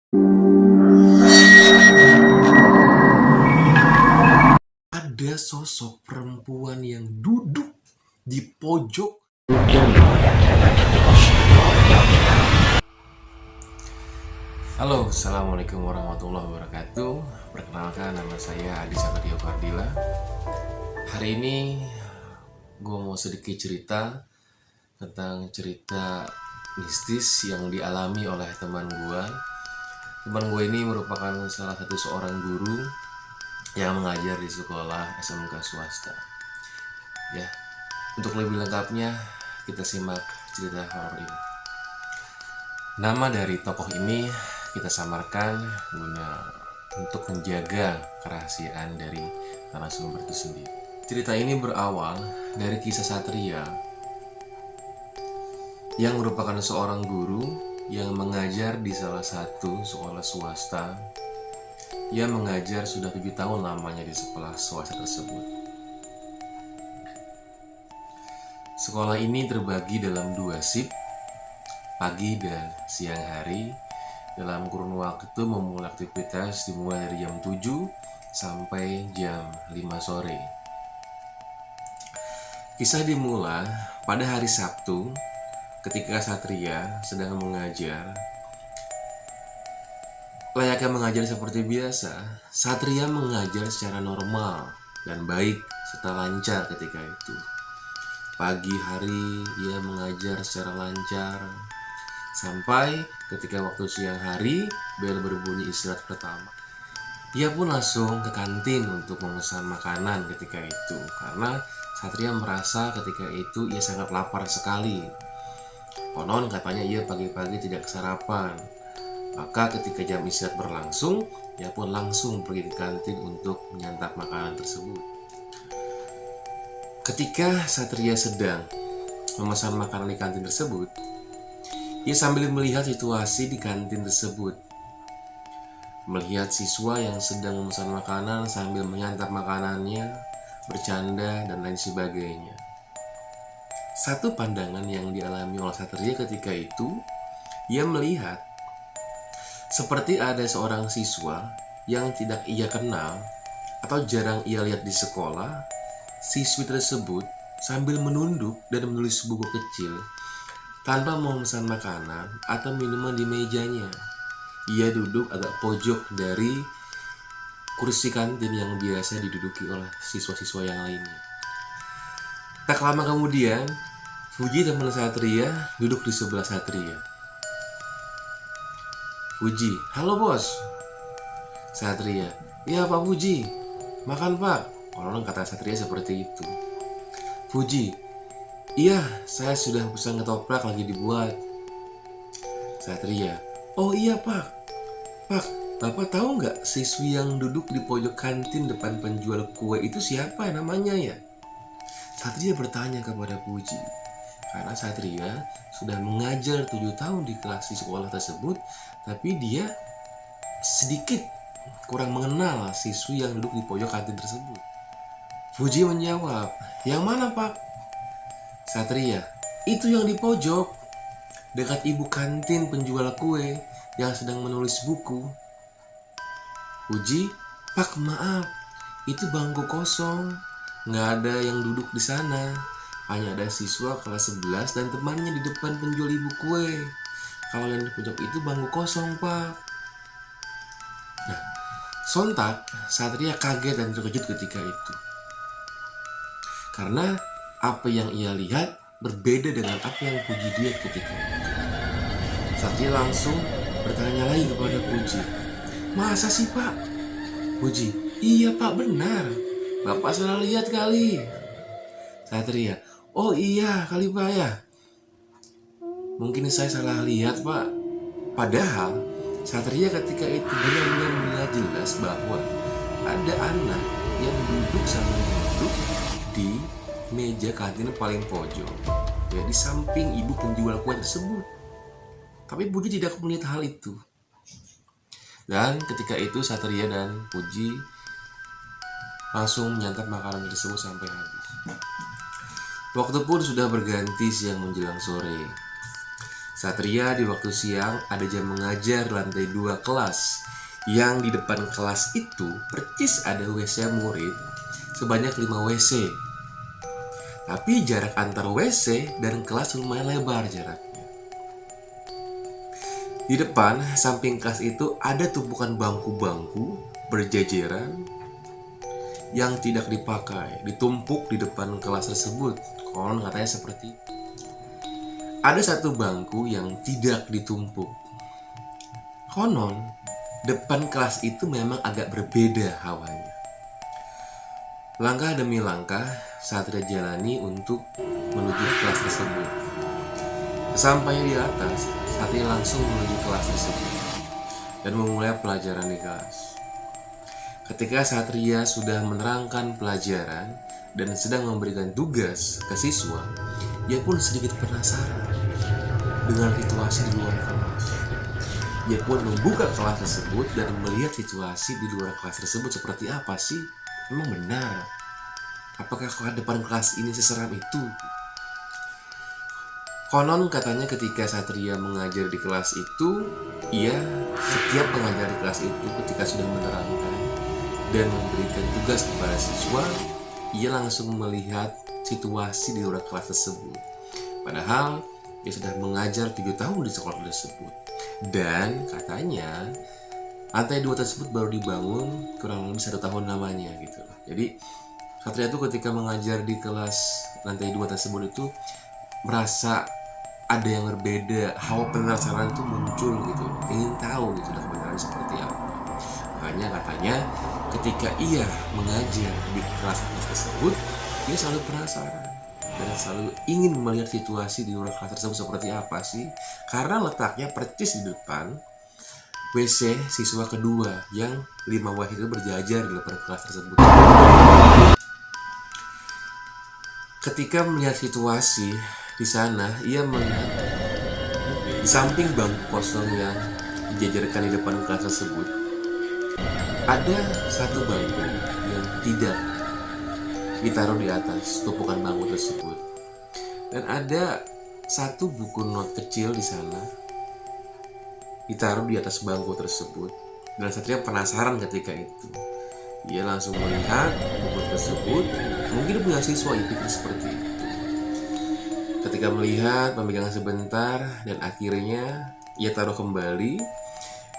Ada sosok perempuan yang duduk di pojok. Halo, assalamualaikum warahmatullahi wabarakatuh. Perkenalkan, nama saya Adi Satrio Fardila. Hari ini gue mau sedikit cerita tentang cerita mistis yang dialami oleh teman gue. Teman gue ini merupakan salah satu seorang guru yang mengajar di sekolah SMK swasta. Ya, untuk lebih lengkapnya kita simak cerita horor ini. Nama dari tokoh ini kita samarkan guna untuk menjaga kerahasiaan dari narasumber itu sendiri. Cerita ini berawal dari kisah Satria yang merupakan seorang guru yang mengajar di salah satu sekolah swasta. Ia mengajar sudah 7 tahun lamanya di sekolah swasta tersebut. Sekolah ini terbagi dalam 2 shift, pagi dan siang hari. Dalam kurun waktu memulai aktivitas dimulai dari jam 7 sampai jam 5 sore. Kisah dimulai pada hari Sabtu ketika Satria sedang mengajar. Layaknya mengajar seperti biasa, Satria mengajar secara normal dan baik serta lancar ketika itu. Pagi hari ia mengajar secara lancar, sampai ketika waktu siang hari bel berbunyi istirahat pertama. Ia pun langsung ke kantin untuk memesan makanan ketika itu, karena Satria merasa ketika itu ia sangat lapar sekali. Konon katanya ia pagi-pagi tidak sarapan. Maka ketika jam istirahat berlangsung, ia pun langsung pergi ke kantin untuk menyantap makanan tersebut. Ketika Satria sedang memesan makanan di kantin tersebut, ia sambil melihat situasi di kantin tersebut. Melihat siswa yang sedang memesan makanan sambil menyantap makanannya, bercanda, dan lain sebagainya. Satu pandangan yang dialami oleh Satria ketika itu, ia melihat seperti ada seorang siswa yang tidak ia kenal atau jarang ia lihat di sekolah. Siswi tersebut sambil menunduk dan menulis buku kecil tanpa memesan makanan atau minuman di mejanya. Ia duduk agak pojok dari kursi kantin yang biasa diduduki oleh siswa-siswa yang lainnya. Tak lama kemudian, Fuji teman Satria duduk di sebelah Satria. Fuji, halo bos. Satria, iya Pak Fuji, makan Pak. Orang kata Satria seperti itu. Fuji, iya saya sudah pesan ketoprak lagi dibuat. Satria, oh iya Pak. Pak, Bapak tahu nggak siswi yang duduk di pojok kantin depan penjual kue itu siapa namanya ya? Satria bertanya kepada Fuji. Karena Satria sudah mengajar 7 tahun di kelas di sekolah tersebut, tapi dia sedikit kurang mengenal siswi yang duduk di pojok kantin tersebut. Fuji menjawab, yang mana Pak? Satria, itu yang di pojok, dekat ibu kantin penjual kue yang sedang menulis buku. Fuji, Pak maaf, itu bangku kosong, nggak ada yang duduk di sana. Hanya ada siswa kelas 11 dan temannya di depan penjual ibu kue. Kalau yang di pojok itu bangku kosong, Pak. Nah, sontak Satria kaget dan terkejut ketika itu. Karena apa yang ia lihat berbeda dengan apa yang Fuji lihat ketika itu. Satria langsung bertanya lagi kepada Fuji. Masa sih Pak? Fuji, iya Pak benar. Bapak salah lihat kali. Satria, oh iya kali Pak ya. Mungkin saya salah lihat Pak. Padahal Satria ketika itu benar-benar melihat jelas bahwa ada anak yang duduk sambil duduk di meja kantin paling pojok, ya di samping ibu penjual kue tersebut. Tapi Fuji tidak melihat hal itu. Dan ketika itu Satria dan Fuji langsung menyantap makanan tersebut sampai habis. Waktu pun sudah berganti siang menjelang sore. Satria di waktu siang ada jam mengajar lantai 2 kelas. Yang di depan kelas itu percis ada WC murid sebanyak 5 WC. Tapi jarak antar WC dan kelas lumayan lebar jaraknya. Di depan samping kelas itu ada tumpukan bangku-bangku berjajaran yang tidak dipakai, ditumpuk di depan kelas tersebut. Konon katanya seperti itu. Ada satu bangku yang tidak ditumpuk. Konon, depan kelas itu memang agak berbeda hawanya. Langkah demi langkah, Satria jalani untuk menuju kelas tersebut. Sampai di atas, Satria langsung menuju kelas tersebut dan memulai pelajaran di kelas. Ketika Satria sudah menerangkan pelajaran dan sedang memberikan tugas ke siswa, ia pun sedikit penasaran dengan situasi di luar kelas. Ia pun membuka kelas tersebut dan melihat situasi di luar kelas tersebut seperti apa sih? Memang benar? Apakah depan kelas ini seseram itu? Konon katanya ketika Satria mengajar di kelas itu, ia setiap mengajar di kelas itu ketika sudah menerangkan dan memberikan tugas kepada siswa, ia langsung melihat situasi di luar kelas tersebut. Padahal dia sudah mengajar 3 tahun di sekolah tersebut. Dan katanya lantai 2 tersebut baru dibangun kurang lebih 1 tahun lamanya gitu. Jadi Satria itu ketika mengajar di kelas lantai 2 tersebut itu merasa ada yang berbeda, hawa penasaran itu muncul gitu, ingin tahu gitu kebenarannya seperti apa. Makanya katanya ketika ia mengajar di kelas tersebut, dia selalu penasaran dan selalu ingin melihat situasi di luar kelas tersebut seperti apa sih, karena letaknya percis di depan WC siswa kedua yang 5 WC itu berjajar di depan kelas tersebut. Ketika melihat situasi di sana, ia melihat di samping bangku kosong yang dijajarkan di depan kelas tersebut ada satu bangku yang tidak ditaruh di atas tumpukan bangku tersebut, dan ada satu buku not kecil di sana ditaruh di atas bangku tersebut. Dan Satria penasaran ketika itu. Ia langsung melihat buku tersebut, mungkin punya siswa, ia pikir seperti itu. Ketika melihat, memegang sebentar, dan akhirnya ia taruh kembali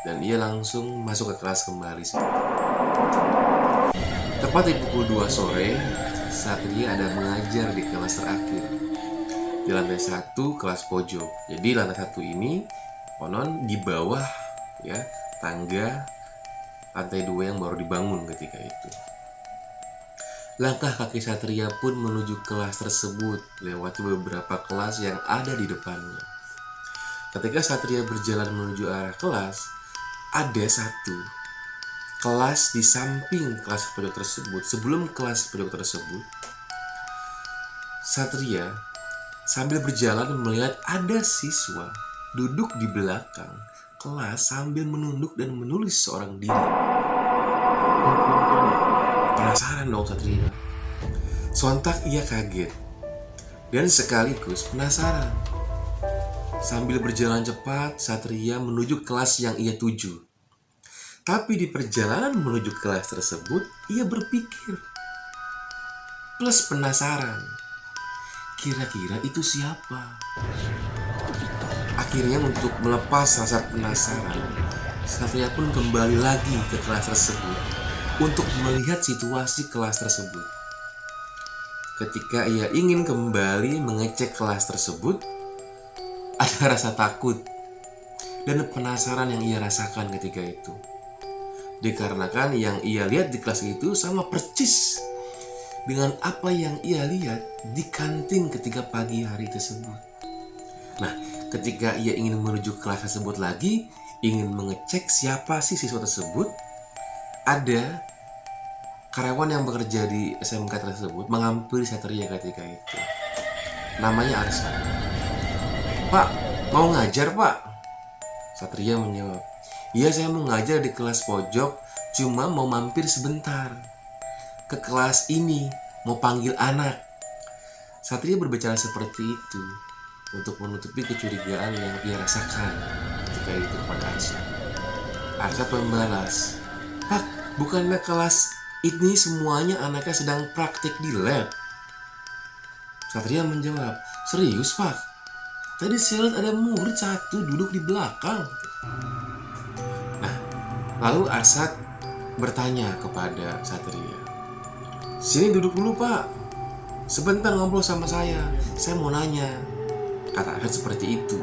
dan ia langsung masuk ke kelas kembali. Tepat di pukul 2 sore, Satria ada mengajar di kelas terakhir di lantai 1 kelas pojok. Jadi lantai 1 ini konon di bawah ya tangga lantai 2 yang baru dibangun ketika itu. Langkah kaki Satria pun menuju kelas tersebut, lewati beberapa kelas yang ada di depannya. Ketika Satria berjalan menuju arah kelas, ada satu kelas di samping kelas pojok tersebut. Sebelum kelas pojok tersebut, Satria sambil berjalan melihat ada siswa duduk di belakang kelas sambil menunduk dan menulis seorang diri. Penasaran dong Satria. Sontak ia kaget dan sekaligus penasaran. Sambil berjalan cepat, Satria menuju kelas yang ia tuju. Tapi di perjalanan menuju kelas tersebut, ia berpikir plus penasaran. Kira-kira itu siapa? Akhirnya untuk melepas rasa penasaran, Satria pun kembali lagi ke kelas tersebut untuk melihat situasi kelas tersebut. Ketika ia ingin kembali mengecek kelas tersebut, ada rasa takut dan penasaran yang ia rasakan ketika itu. Dikarenakan yang ia lihat di kelas itu sama percis dengan apa yang ia lihat di kantin ketika pagi hari tersebut. Nah, ketika ia ingin menuju kelas tersebut lagi, ingin mengecek siapa sih siswa tersebut, ada karyawan yang bekerja di SMK tersebut menghampiri Satria ketika itu. Namanya Arsa. "Pak, mau ngajar pak?" Satria menjawab, "Iya, saya mau ngajar di kelas pojok, cuma mau mampir sebentar ke kelas ini, mau panggil anak." Satria berbicara seperti itu. untuk menutupi kecurigaan yang ia rasakan ketika itu kepada Arsyad. Arsyad membalas, "Pak, bukannya kelas ini semuanya anaknya sedang praktik di lab?" Satria menjawab, "Serius, Pak? Tadi saya lihat ada murid satu duduk di belakang." Nah, lalu Arsyad bertanya kepada Satria, "Sini duduk dulu, Pak. Sebentar ngobrol sama saya mau nanya." Kata Arsyad seperti itu.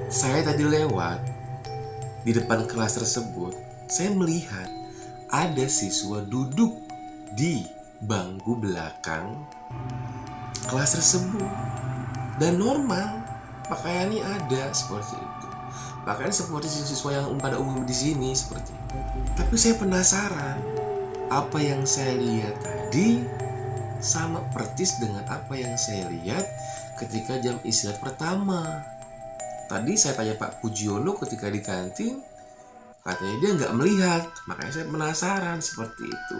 "Saya tadi lewat di depan kelas tersebut, saya melihat ada siswa duduk di bangku belakang kelas tersebut dan normal, pakaiannya ada seperti itu. Pakaian seperti siswa yang pada umum di sini seperti itu. Tapi saya penasaran, apa yang saya lihat tadi sama persis dengan apa yang saya lihat ketika jam istirahat pertama. Tadi saya tanya Pak Pujiono ketika di kantin, katanya dia nggak melihat, makanya saya penasaran seperti itu.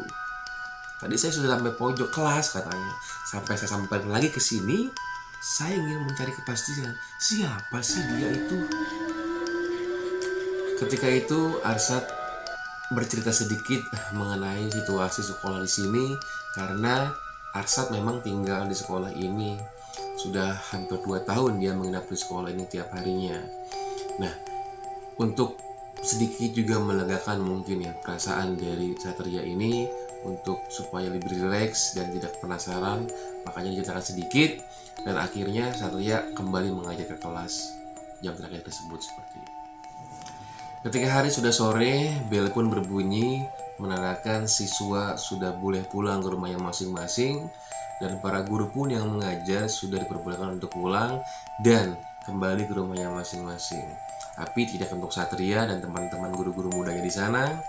Tadi saya sudah sampai pojok kelas katanya, sampai saya sampaikan lagi ke sini, saya ingin mencari kepastian siapa sih dia itu." Ketika itu Arsyad bercerita sedikit mengenai situasi sekolah di sini, karena Arsyad memang tinggal di sekolah ini sudah hampir 2 tahun, dia menginap di sekolah ini tiap harinya. Nah, untuk sedikit juga melegakan mungkin ya perasaan dari Satria ini, untuk supaya lebih rileks dan tidak penasaran, makanya diceritakan sedikit, dan akhirnya Satria kembali mengajar ke kelas jam terakhir tersebut seperti itu. Ketika hari sudah sore, bel pun berbunyi menandakan siswa sudah boleh pulang ke rumahnya masing-masing, dan para guru pun yang mengajar sudah diperbolehkan untuk pulang dan kembali ke rumahnya masing-masing. Tapi tidak untuk Satria dan teman-teman guru-guru mudanya di sana,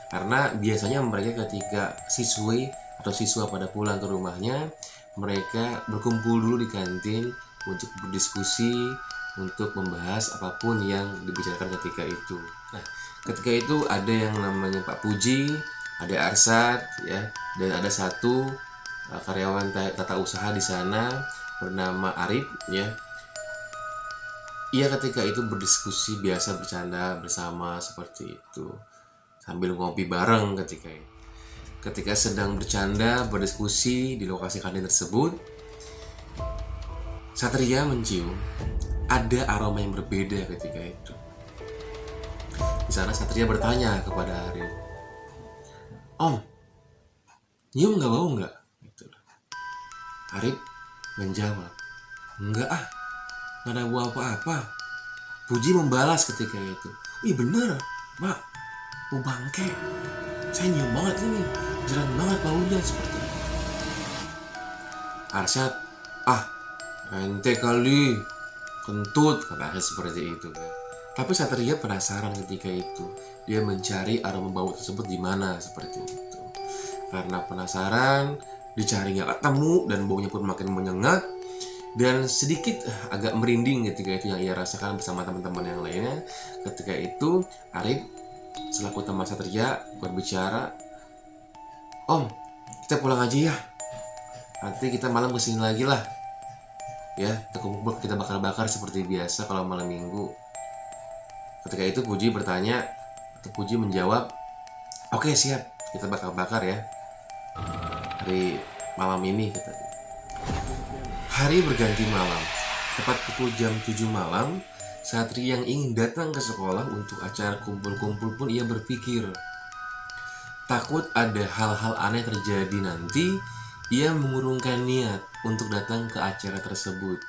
karena biasanya mereka ketika siswa pada pulang ke rumahnya, mereka berkumpul dulu di kantin untuk berdiskusi, untuk membahas apapun yang dibicarakan ketika itu. Nah, ketika itu ada yang namanya Pak Puji, ada Arsyad, ya, dan ada satu karyawan tata usaha di sana bernama Arif, ya. Ia ketika itu berdiskusi biasa, bercanda bersama seperti itu, sambil ngopi bareng ketika itu. Ketika sedang bercanda berdiskusi di lokasi kantin tersebut, Satria mencium ada aroma yang berbeda ketika itu. Di sana Satria bertanya kepada Arif, "Om, nyium nggak, bau nggak?" Arif menjawab, "Enggak ah, nggak ada bau apa-apa." Puji membalas ketika itu, "Ih bener, Pak, bau bangke. Saya nyium banget ini, jarang banget baunya seperti itu." Arsyad, "Ah, ente kali, kentut," kata Arsyad seperti itu kan. Tapi Satria penasaran ketika itu, dia mencari aroma bau tersebut di mana seperti itu. Karena penasaran, dicari nggak ketemu dan baunya pun makin menyengat dan sedikit agak merinding ketika itu yang ia rasakan bersama teman-teman yang lainnya. Ketika itu Arif selaku teman Satria berbicara, "Om, kita pulang aja ya, nanti kita malam kesini lagi lah ya, kita bakar-bakar seperti biasa kalau malam minggu." Ketika itu Puji bertanya, atau Puji menjawab, "Oke, siap, kita bakar-bakar ya hari malam ini," katanya. Hari berganti malam. Tepat pukul jam 7 malam, Satria yang ingin datang ke sekolah untuk acara kumpul-kumpul pun ia berpikir, takut ada hal-hal aneh terjadi nanti, ia mengurungkan niat untuk datang ke acara tersebut.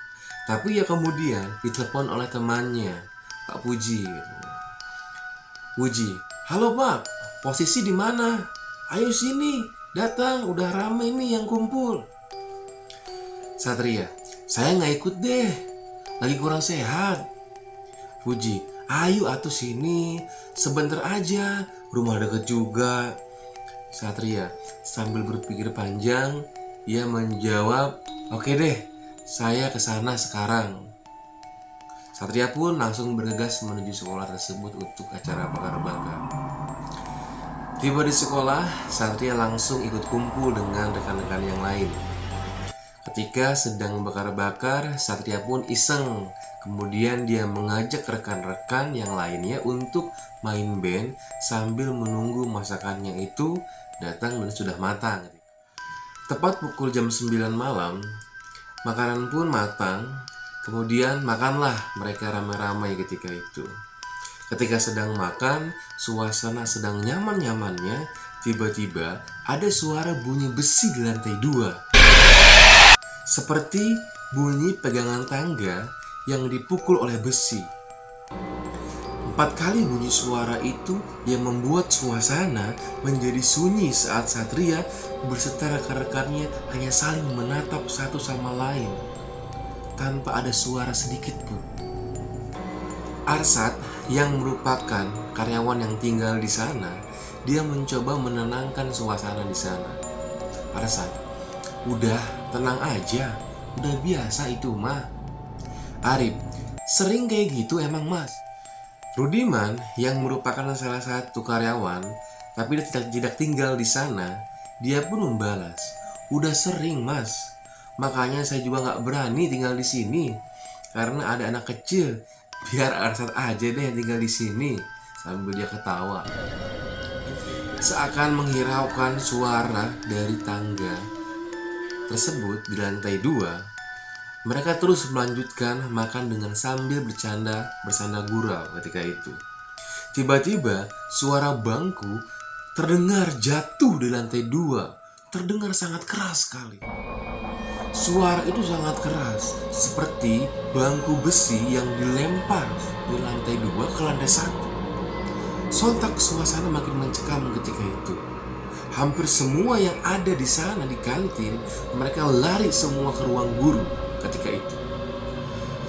Tapi ya kemudian ditelepon oleh temannya, Pak Puji. "Puji, halo Pak, posisi di mana? Ayo sini, datang, udah rame nih yang kumpul." Satria, "Saya nggak ikut deh, lagi kurang sehat." Puji, "Ayo atuh sini, sebentar aja, rumah deket juga." Satria sambil berpikir panjang, ia menjawab, "Oke deh, saya kesana sekarang." Satria pun langsung bergegas menuju sekolah tersebut untuk acara bakar-bakar. Tiba di sekolah, Satria langsung ikut kumpul dengan rekan-rekan yang lain. Ketika sedang bakar-bakar, Satria pun iseng. Kemudian dia mengajak rekan-rekan yang lainnya untuk main band sambil menunggu masakannya itu datang dan sudah matang. Tepat pukul jam 9 malam, makanan pun matang. Kemudian makanlah mereka ramai-ramai ketika itu. Ketika sedang makan, suasana sedang nyaman-nyamannya, tiba-tiba ada suara bunyi besi di lantai 2. Seperti bunyi pegangan tangga yang dipukul oleh besi. 4 kali bunyi suara itu yang membuat suasana menjadi sunyi saat Satria berserta rekan-rekannya hanya saling menatap satu sama lain tanpa ada suara sedikit pun. Arsad yang merupakan karyawan yang tinggal di sana, dia mencoba menenangkan suasana di sana. Arsad, udah tenang aja, udah biasa itu mah. Arif, sering kayak gitu emang mas? Rudiman yang merupakan salah satu karyawan, tapi dia tidak tinggal di sana, dia pun membalas, udah sering mas. Makanya saya juga nggak berani tinggal di sini karena ada anak kecil. Biar Arsad aja deh yang tinggal di sini. Sambil dia ketawa. Seakan menghiraukan suara dari tangga tersebut di lantai 2, mereka terus melanjutkan makan dengan sambil bersanda gurau ketika itu. Tiba-tiba suara bangku terdengar jatuh di lantai 2, terdengar sangat keras sekali. Suara itu sangat keras, seperti bangku besi yang dilempar di lantai 2 ke lantai 1. Sontak suasana makin mencekam ketika itu. Hampir semua yang ada di sana di kantin, mereka lari semua ke ruang guru ketika itu.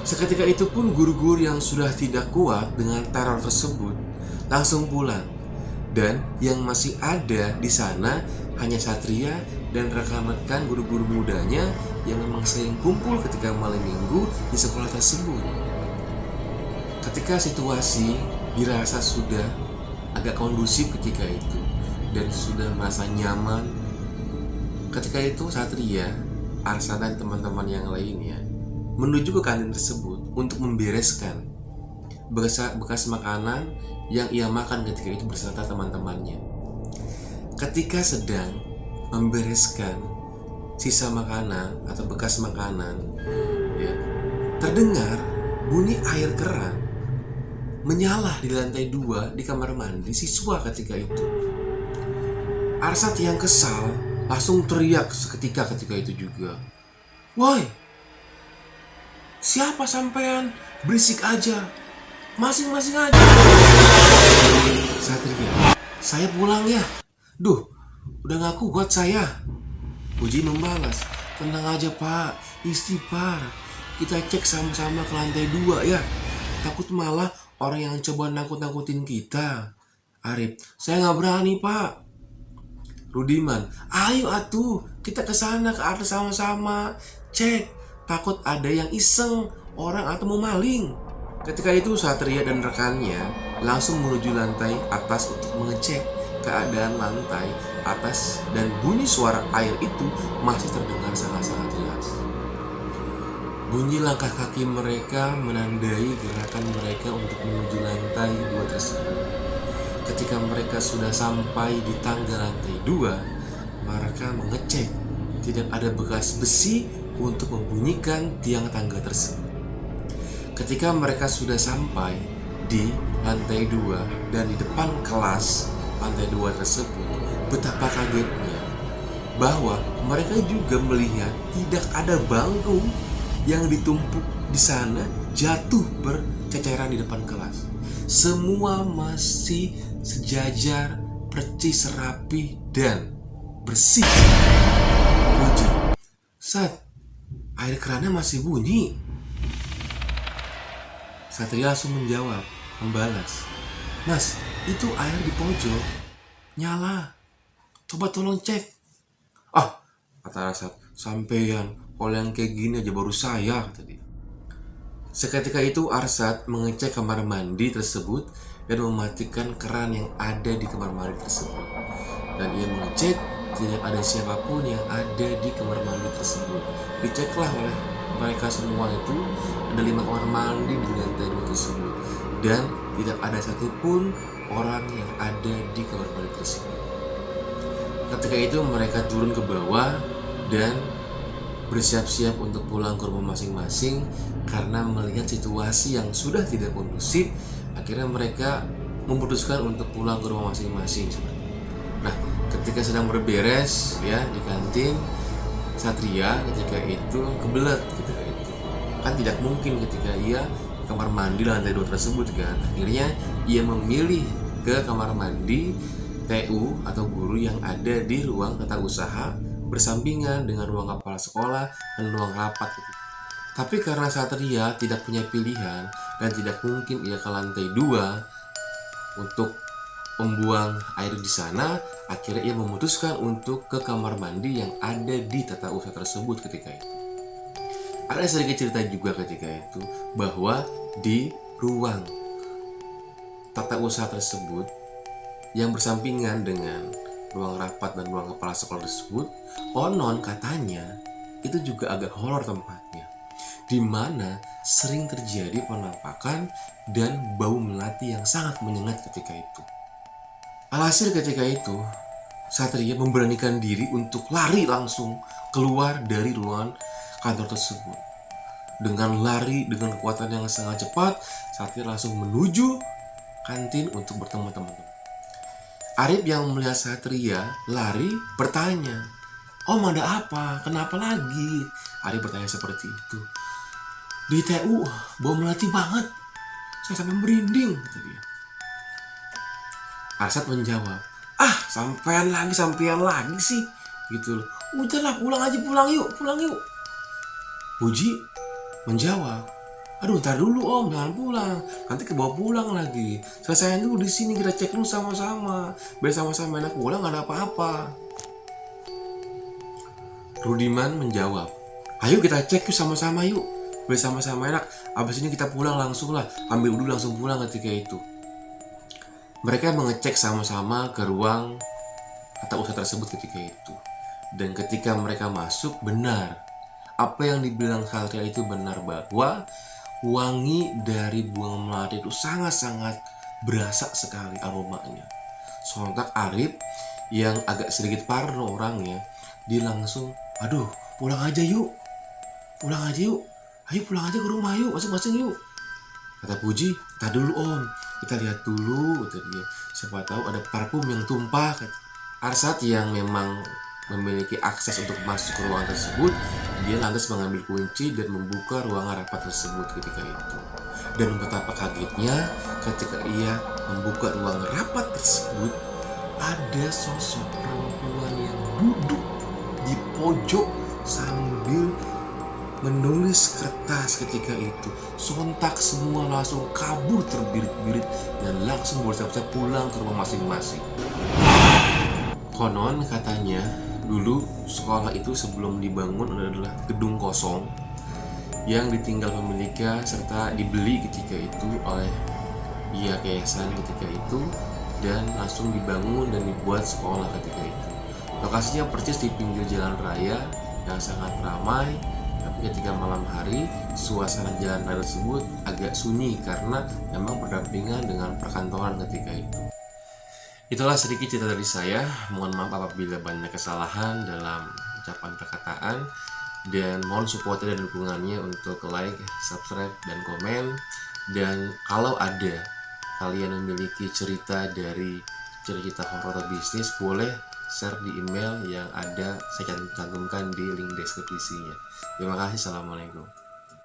Seketika itu pun guru-guru yang sudah tidak kuat dengan teror tersebut langsung pulang. Dan yang masih ada di sana hanya Satria dan rekan-rekan guru-guru mudanya yang memang sering kumpul ketika malam minggu di sekolah tersebut. Ketika situasi dirasa sudah agak kondusif ketika itu dan sudah merasa nyaman, ketika itu Satria, Arsad dan teman-teman yang lainnya menuju ke kantin tersebut untuk membereskan bekas makanan yang ia makan ketika itu beserta teman-temannya. Ketika sedang membereskan sisa makanan atau bekas makanan, ya, terdengar bunyi air keran menyala di lantai 2 di kamar mandi siswa ketika itu. Arsad yang kesal langsung teriak seketika ketika itu juga. Woi, siapa sampean? Berisik aja, masing-masing aja. Satria, saya pulang ya. Duh, udah gak kuat saya. Puji membalas, tenang aja pak, istighfar. Kita cek sama-sama ke lantai 2 ya. Takut malah orang yang coba nakut-nakutin kita. Arif, saya gak berani pak. Rudiman, ayo atuh, kita kesana ke atas sama-sama. Cek, takut ada yang iseng, orang atau mau maling. Ketika itu Satria dan rekannya langsung menuju lantai atas untuk mengecek keadaan lantai atas dan bunyi suara air itu masih terdengar sangat-sangat jelas. Bunyi langkah kaki mereka menandai gerakan mereka untuk menuju lantai 2 tersebut. Ketika mereka sudah sampai di tangga lantai 2, mereka mengecek tidak ada bekas besi untuk membunyikan tiang tangga tersebut. Ketika mereka sudah sampai di lantai 2 dan di depan kelas lantai 2 tersebut, betapa kagetnya bahwa mereka juga melihat tidak ada bangku yang ditumpuk di sana jatuh berceceran di depan kelas. Semua masih sejajar, percis, rapi, dan bersih. Puji, Sat, air kerannya masih bunyi. Satria langsung menjawab, membalas, Mas, itu air di pojok nyala, coba tolong cek. Ah, kata Arsad, sampean kalau yang kayak gini aja baru saya, kata dia. Seketika itu Arsad mengecek kamar mandi tersebut dan mematikan keran yang ada di kamar mandi tersebut. Dan ia mengecek tidak ada siapapun yang ada di kamar mandi tersebut. Diceklah oleh mereka semua itu, ada 5 kamar mandi di lantai 2 tersebut, dan tidak ada satupun orang yang ada di kamar mandi tersebut. Ketika itu mereka turun ke bawah dan bersiap-siap untuk pulang ke rumah masing-masing. Karena melihat situasi yang sudah tidak kondusif, akhirnya mereka memutuskan untuk pulang ke rumah masing-masing. Nah, ketika sedang berberes ya di kantin, Satria ketika itu kebelet ketika itu. Kan tidak mungkin ketika ia kamar mandi lantai 2 tersebut kan. Akhirnya ia memilih ke kamar mandi TU atau guru yang ada di ruang tata usaha bersampingan dengan ruang kepala sekolah dan ruang rapat gitu. Tapi karena Satria tidak punya pilihan dan tidak mungkin ia ke lantai 2 untuk membuang air di sana, akhirnya ia memutuskan untuk ke kamar mandi yang ada di tata usaha tersebut ketika itu. Ada sedikit cerita juga ketika itu bahwa di ruang tata usaha tersebut yang bersampingan dengan ruang rapat dan ruang kepala sekolah tersebut, konon katanya itu juga agak horor tempatnya, di mana sering terjadi penampakan dan bau melati yang sangat menyengat ketika itu. Alhasil ketika itu, Satria memberanikan diri untuk lari langsung keluar dari ruangan kantor tersebut. Dengan lari dengan kekuatan yang sangat cepat, Satria langsung menuju kantin untuk bertemu teman-teman. Arif yang melihat Satria lari bertanya, "Om, ada apa? Kenapa lagi?" Arif bertanya seperti itu. "Di TU bau melati banget, saya sampai merinding," kata dia. Arsat menjawab, "Ah, sampean lagi sih," gitu loh. "Udahlah, pulang yuk. Puji menjawab, "Aduh, ntar dulu Om, jangan pulang. Nanti kebawa pulang lagi. Selesaiin dulu di sini, kita cek dulu sama-sama. Biar sama-sama enak pulang, gak ada apa-apa." Rudiman menjawab, "Ayo kita cek yuk sama-sama yuk. Biar sama-sama enak. Abis ini kita pulang langsung lah. Ambil dulu langsung pulang ketika itu." Mereka mengecek sama-sama ke ruang tata usaha tersebut ketika itu. Dan ketika mereka masuk, benar. Apa yang dibilang Satria itu benar, bahwa wangi dari buang melati itu sangat-sangat berasa sekali aromanya. Sontak Arif yang agak sedikit parno orangnya, dia langsung, "Aduh, pulang aja yuk. Ayo pulang aja ke rumah yuk, masing-masing yuk." Kata Puji, "Tak dulu Om, kita lihat dulu," kata dia. "Siapa tahu ada parfum yang tumpah," kata Arsat yang memang memiliki akses untuk masuk ke ruangan tersebut. Dia lantas mengambil kunci dan membuka ruangan rapat tersebut ketika itu. Dan betapa kagetnya ketika ia membuka ruang rapat tersebut, ada sosok perempuan yang duduk di pojok sambil menulis kertas ketika itu. Sontak semua langsung kabur terbirit-birit dan langsung bersiap-siap pulang ke rumah masing-masing. Konon katanya dulu sekolah itu sebelum dibangun adalah gedung kosong yang ditinggal pemiliknya serta dibeli ketika itu oleh pihak yayasan ketika itu, dan langsung dibangun dan dibuat sekolah ketika itu. Lokasinya persis di pinggir jalan raya yang sangat ramai. Tapi ketika malam hari, suasana jalan raya tersebut agak sunyi karena memang berdampingan dengan perkantoran ketika itu. Itulah sedikit cerita dari saya. Mohon maaf apabila banyak kesalahan dalam ucapan perkataan, dan mohon supportnya dan dukungannya untuk like, subscribe, dan komen. Dan kalau ada kalian memiliki cerita dari cerita horor atau bisnis, boleh share di email yang ada saya cantumkan di link deskripsinya. Terima kasih. Assalamualaikum.